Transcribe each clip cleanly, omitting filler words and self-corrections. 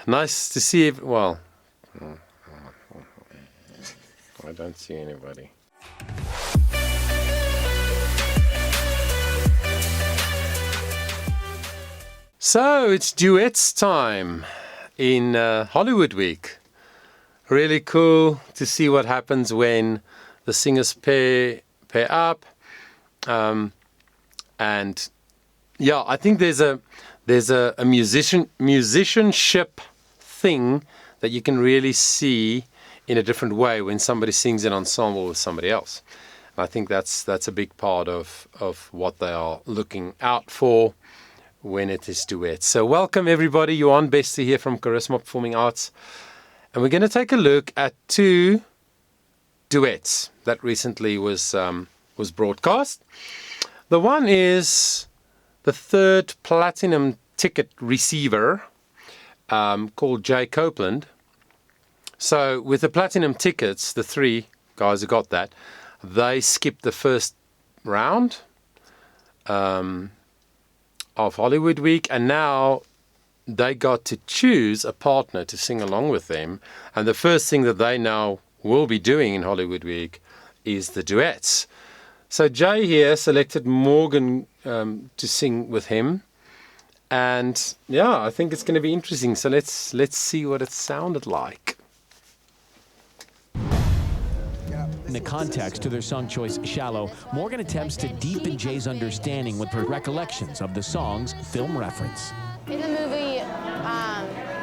nice to see you. Well, I don't see anybody. So it's duets time in Hollywood Week. Really cool to see what happens when the singers pair up. And yeah, I think there's a musicianship thing that you can really see in a different way when somebody sings an ensemble with somebody else. And I think that's a big part of what they are looking out for when it is duets. So welcome everybody. You're on Best to Hear from Charisma Performing Arts. And we're going to take a look at 2 duets that recently was broadcast. The one is the 3rd platinum ticket receiver called J. Copeland. So with the platinum tickets, the 3 guys who got that, they skipped the first round of Hollywood Week, and now they got to choose a partner to sing along with them. And the first thing that they now will be doing in Hollywood Week is the duets. So Jay here selected Morgan to sing with him. And yeah, I think it's going to be interesting. So let's see what it sounded like. In the context to their song choice, Shallow, Morgan attempts to deepen Jay's understanding with her recollections of the song's film reference. In the movie,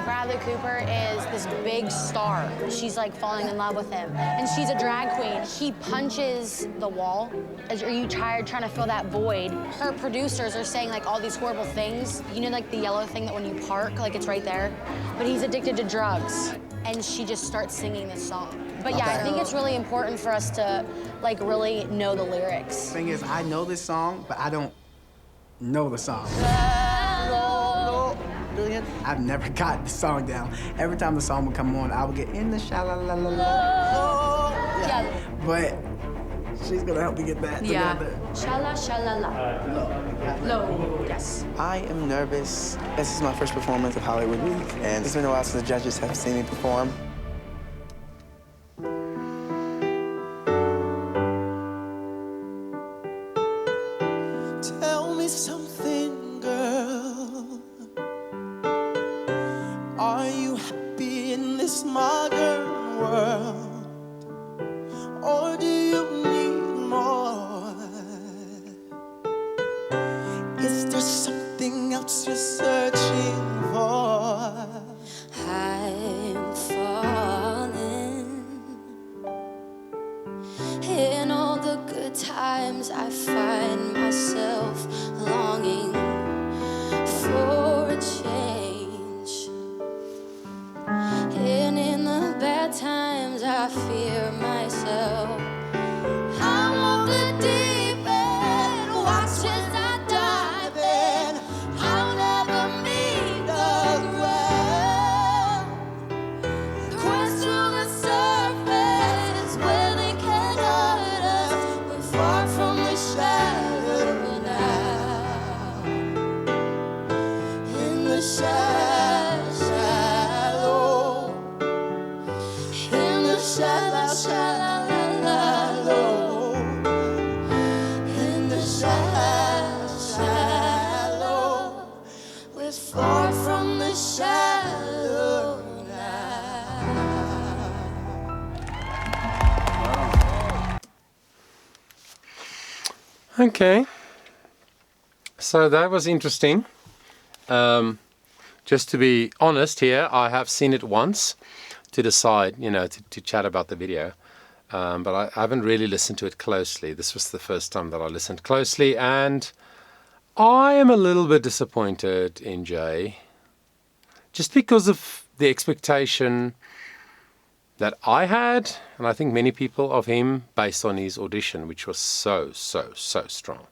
Bradley Cooper is this big star. She's like falling in love with him. And she's a drag queen. He punches the wall. Are you tired trying to fill that void? Her producers are saying like all these horrible things. You know, like the yellow thing that when you park, like it's right there. But he's addicted to drugs. And she just starts singing this song. But yeah, I think it's really important for us to like really know the lyrics. The thing is, I know this song, but I don't know the song. I've never got the song down. Every time the song would come on, I would get in the sha-la-la-la-la. Yeah. But she's gonna help me get that together. Sha-la-sha-la-la. Low, yes. I am nervous. This is my first performance of Hollywood Week, and it's been a while since the judges have seen me perform. Tell me something, girl. Are you happy in this modern world? Or do you need more? Is there something else you're searching for? I'm falling. In all the good times, I find myself longing for a change. And in the bad times, I fear myself. I want the deep end, watch as I dive in. I'll never meet the ground. Crash to the surface where they can hurt us. We're far from the shallow now. In the shallow, in the shallow, shallow, in the shallow, we're far from the shallow now. Okay. So that was interesting. Just to be honest here, I have seen it once to decide, to chat about the video. But I haven't really listened to it closely. This was the first time that I listened closely, and I am a little bit disappointed in Jay. Just because of the expectation that I had, and I think many people of him, based on his audition, which was so strong.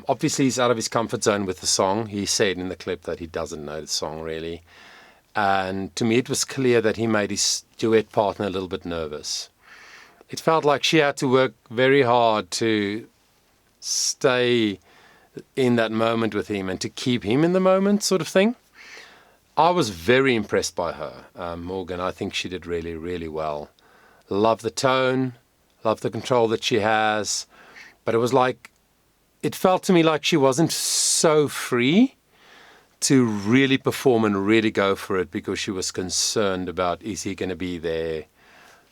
Obviously, he's out of his comfort zone with the song. He said in the clip that he doesn't know the song really. And to me, it was clear that he made his duet partner a little bit nervous. It felt like she had to work very hard to stay in that moment with him and to keep him in the moment, sort of thing. I was very impressed by her, Morgan. I think she did really, really well. Love the tone, love the control that she has, but it was like, it felt to me like she wasn't so free to really perform and really go for it because she was concerned about, is he going to be there?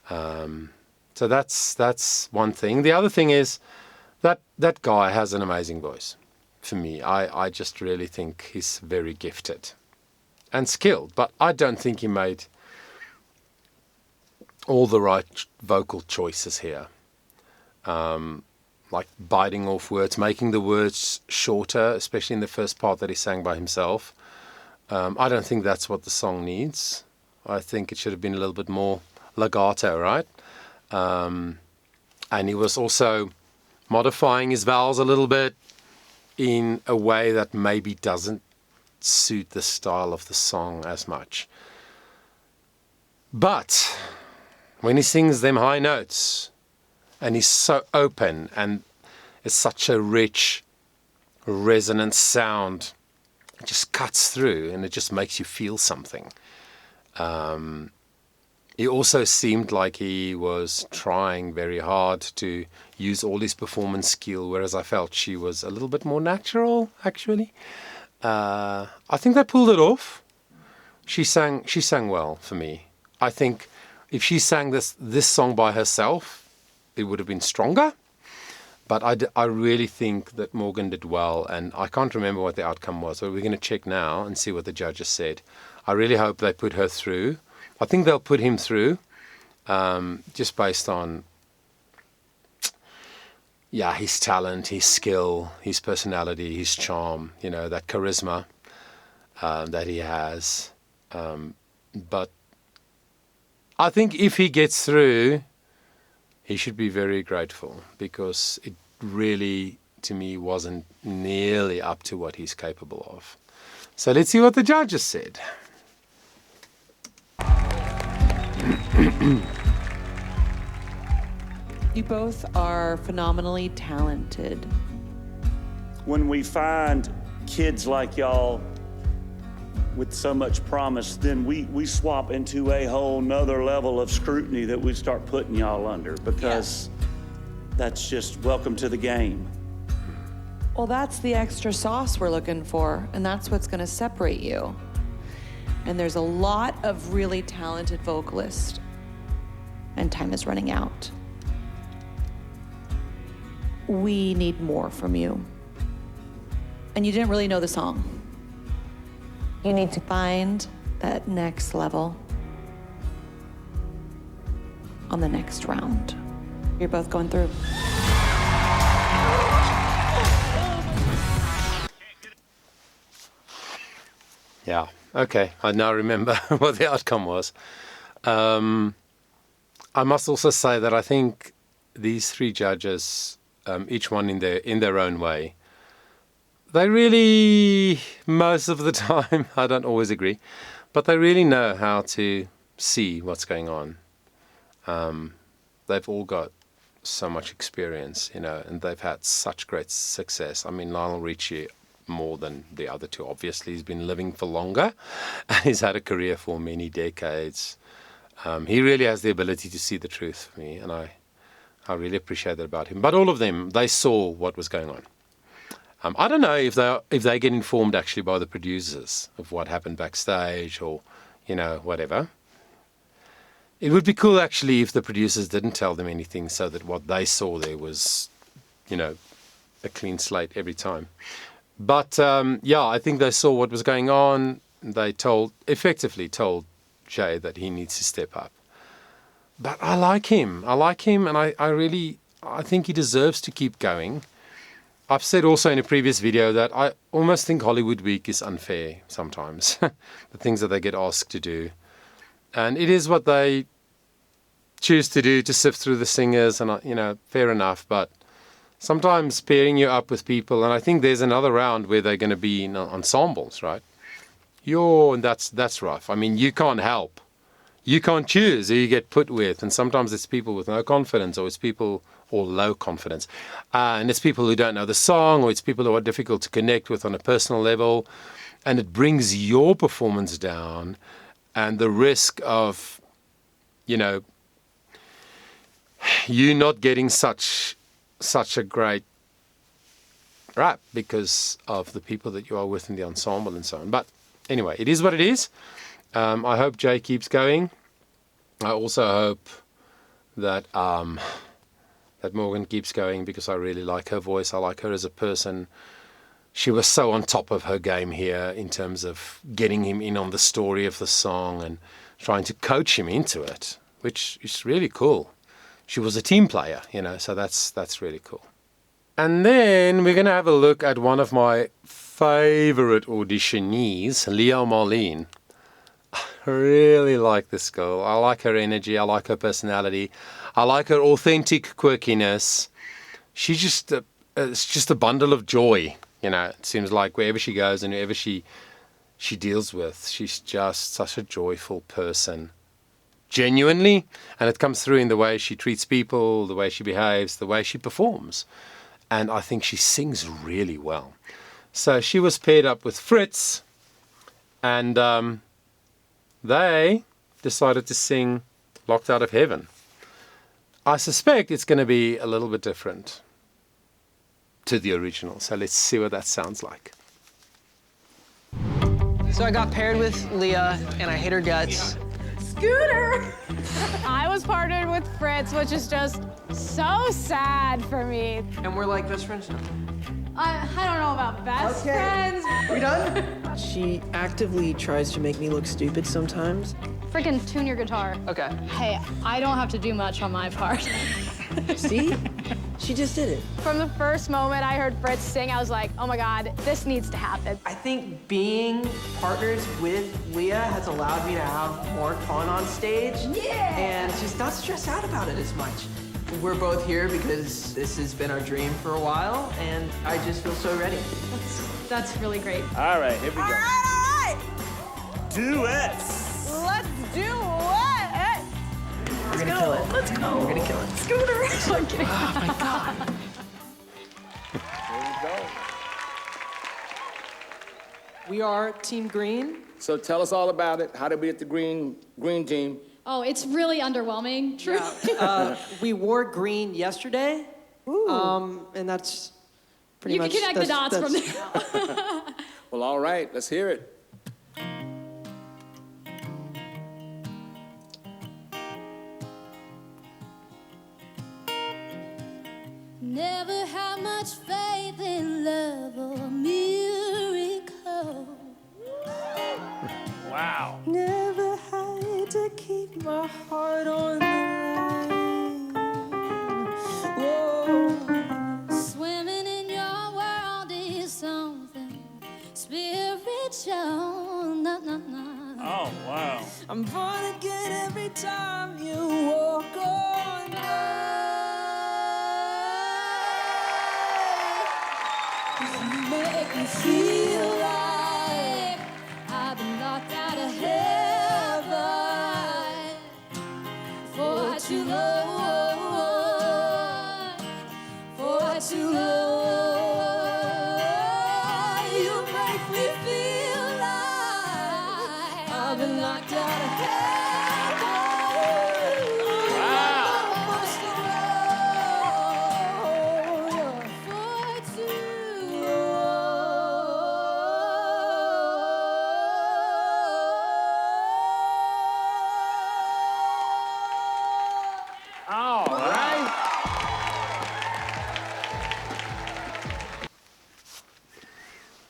So that's one thing. The other thing is that guy has an amazing voice. For me, I just really think he's very gifted and skilled, but I don't think he made all the right vocal choices here. Like biting off words, making the words shorter, especially in the first part that he sang by himself. I don't think that's what the song needs. I think it should have been a little bit more legato, right? And he was also modifying his vowels a little bit in a way that maybe doesn't suit the style of the song as much. But when he sings them high notes, and he's so open, and it's such a rich, resonant sound. It just cuts through, and it just makes you feel something. He also seemed like he was trying very hard to use all his performance skill, whereas I felt she was a little bit more natural, actually. I think they pulled it off. She sang well for me. I think if she sang this song by herself, it would have been stronger, but I really think that Morgan did well, and I can't remember what the outcome was, but we're going to check now and see what the judges said. I really hope they put her through. I think they'll put him through, just based on, his talent, his skill, his personality, his charm, that charisma that he has. But I think if he gets through, he should be very grateful, because it really, to me, wasn't nearly up to what he's capable of. So let's see what the judges said. You both are phenomenally talented. When we find kids like y'all with so much promise, then we swap into a whole nother level of scrutiny that we start putting y'all under, because that's just welcome to the game. Well, that's the extra sauce we're looking for, and that's what's going to separate you. And there's a lot of really talented vocalists, and time is running out. We need more from you. And you didn't really know the song. You need to find that next level on the next round. You're both going through. Yeah, okay. I now remember what the outcome was. I must also say that I think these three judges, each one in their own way, they really, most of the time, I don't always agree, but they really know how to see what's going on. They've all got so much experience, and they've had such great success. I mean, Lionel Richie, more than the other two, obviously. He's been living for longer, and he's had a career for many decades. He really has the ability to see the truth for me, and I really appreciate that about him. But all of them, they saw what was going on. I don't know if they get informed actually by the producers of what happened backstage, or whatever. It would be cool actually if the producers didn't tell them anything, so that what they saw there was, a clean slate every time. But I think they saw what was going on. They effectively told Jay that he needs to step up. But I like him, and I think he deserves to keep going. I've said also in a previous video that I almost think Hollywood Week is unfair sometimes, the things that they get asked to do. And it is what they choose to do, to sift through the singers, and, fair enough. But sometimes pairing you up with people, and I think there's another round where they're going to be in ensembles, right? And that's rough. I mean, you can't help. You can't choose who you get put with. And sometimes it's people with no confidence, or it's people or low confidence. And it's people who don't know the song, or it's people who are difficult to connect with on a personal level. and it brings your performance down, and the risk of, you not getting such a great rap because of the people that you are with in the ensemble and so on. But anyway, it is what it is. I hope Jay keeps going. I also hope that that Morgan keeps going, because I really like her voice. I like her as a person. She was so on top of her game here in terms of getting him in on the story of the song and trying to coach him into it, which is really cool. She was a team player, so that's really cool. And then we're going to have a look at one of my favorite auditionees, Leah Marlene. I really like this girl. I like her energy. I like her personality. I like her authentic quirkiness. She's just it's just a bundle of joy. It seems like wherever she goes and whoever she deals with, she's just such a joyful person. Genuinely, and it comes through in the way she treats people, the way she behaves, the way she performs. And I think she sings really well. So she was paired up with Fritz, and they decided to sing Locked Out of Heaven. I suspect it's going to be a little bit different to the original. So let's see what that sounds like. So I got paired with Leah, and I hate her guts. Scooter! I was partnered with Fritz, which is just so sad for me. And we're like best friends now. I don't know about best friends. We done? She actively tries to make me look stupid sometimes. Freaking tune your guitar. Okay. Hey, I don't have to do much on my part. See? She just did it. From the first moment I heard Fritz sing, I was like, oh my God, this needs to happen. I think being partners with Leah has allowed me to have more fun on stage. Yeah! And just not stress out about it as much. We're both here because this has been our dream for a while, and I just feel so ready. That's really great. All right, here we go. All right! Duets. Let's do it! We're gonna kill it. Let's go. We're gonna kill it. Scooter! I'm kidding. Oh my God. Here we go. We are Team Green. So tell us all about it. How did we get the green team? Oh, it's really underwhelming. True. Yeah. We wore green yesterday. Ooh. And that's pretty much... You can connect the dots from there. Well, all right. Let's hear it. Never had much faith in love or a miracle. Wow. Never had to keep my heart on the line. Whoa. Swimming in your world is something spiritual. Nah, nah, nah. Oh, wow. I'm born again every time you walk on by. You make me feel like I've been locked out of heaven for too long, for too long. You make me feel like I've been locked out of heaven. All right.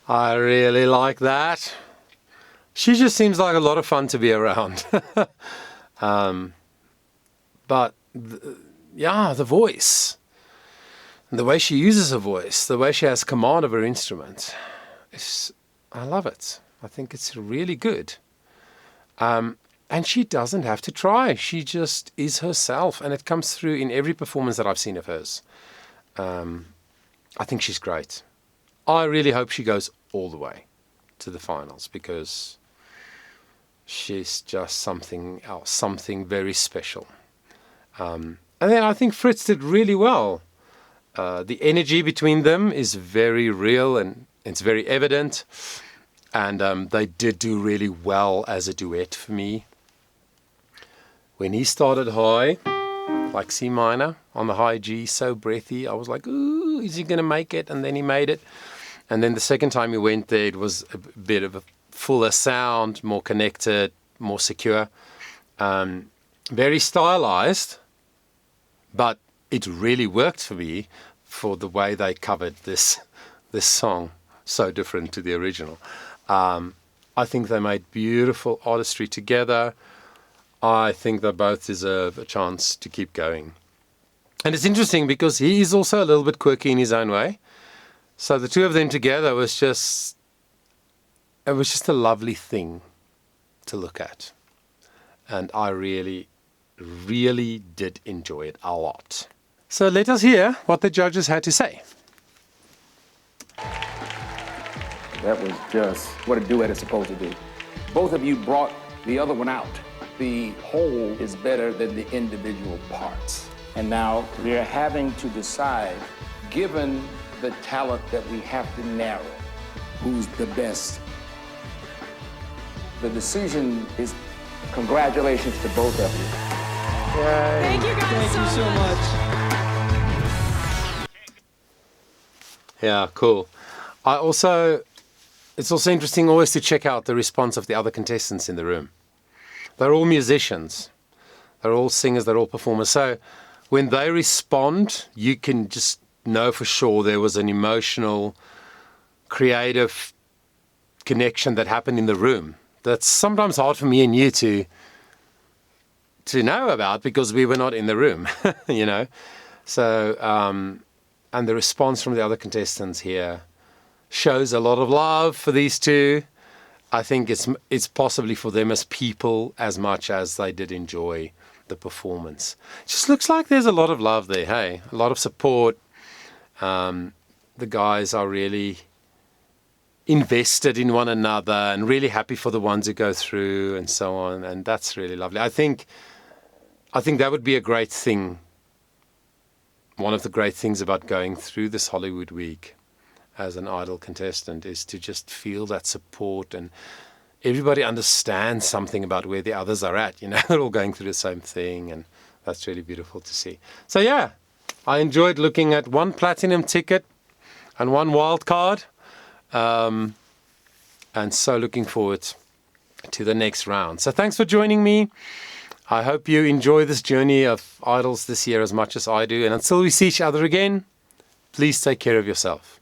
I really like that. She just seems like a lot of fun to be around. But the voice, the way she uses her voice, the way she has command of her instrument, I love it. I think it's really good. And she doesn't have to try. She just is herself, and it comes through in every performance that I've seen of hers. I think she's great. I really hope she goes all the way to the finals, because she's just something else, something very special. And then I think Fritz did really well. The energy between them is very real and it's very evident. And they did do really well as a duet for me. When he started high, like C minor on the high G, so breathy, I was like, ooh, is he going to make it? And then he made it. And then the second time he went there, it was a bit of a fuller sound, more connected, more secure, very stylized, but it really worked for me for the way they covered this song, so different to the original. I think they made beautiful artistry together. I think they both deserve a chance to keep going. And it's interesting because he is also a little bit quirky in his own way. So the two of them together was just a lovely thing to look at. And I really, really did enjoy it a lot. So let us hear what the judges had to say. That was just what a duet is supposed to do. Both of you brought the other one out. The whole is better than the individual parts. And now we're having to decide, given the talent that we have to narrow, who's the best. The decision is congratulations to both of you. Yay. Thank you guys so much. Yeah, cool. It's also interesting always to check out the response of the other contestants in the room. They're all musicians. They're all singers. They're all performers. So when they respond, you can just know for sure there was an emotional, creative connection that happened in the room. That's sometimes hard for me and you to know about because we were not in the room, you know. So, and the response from the other contestants here shows a lot of love for these two. I think it's possibly for them as people as much as they did enjoy the performance. It just looks like there's a lot of love there, hey? A lot of support. The guys are really invested in one another and really happy for the ones who go through and so on, and that's really lovely. I think that would be a great thing. One of the great things about going through this Hollywood week as an Idol contestant is to just feel that support, and everybody understands something about where the others are at. You know, they're all going through the same thing, and that's really beautiful to see. So yeah, I enjoyed looking at one platinum ticket and one wild card, and so looking forward to the next round. So thanks for joining me. I hope you enjoy this journey of Idols this year as much as I do. And until we see each other again, please take care of yourself.